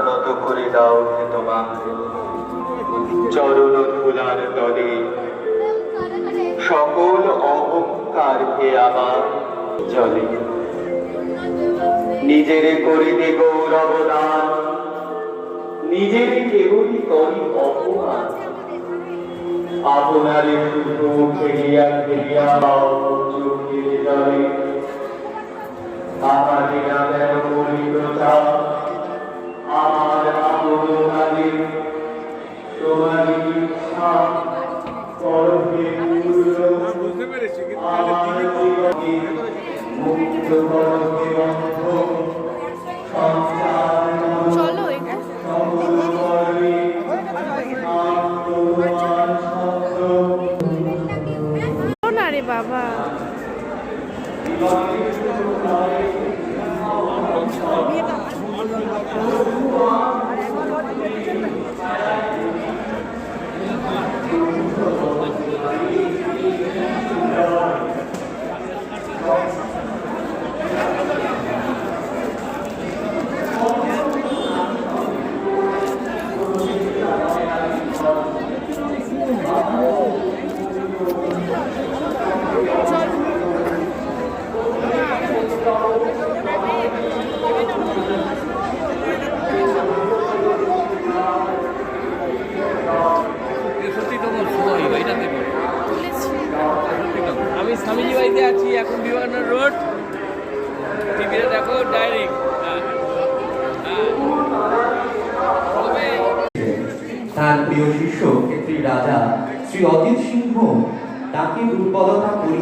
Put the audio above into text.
নত করে দাও তোমার চরণ ধুলার তলে, সকল অহংকার হে আমার জলে। নিজের করিতে গৌরব দান, নিজের কেবলই করি অপমান। আপনারে শুধু ফেরিয়া ফেরিয়া চোখের জলে, আমাকে না কেন করিত চাও আমার আপনকালে। তোমার ইচ্ছা করবে আমার জীবনে মুক্ত করবে বন্ধ সংসার করবে তোমার শব্দ না রে বাবা। আমি স্বামীজি বাড়িতে আছি এখন, বিমানের রোড, টিভিতে দেখো ডাইরেক্ট। তার প্রিয় শিষ্য ক্ষেত্রী রাজা শ্রী অজিত সিংহ তাকে দুর্বলতা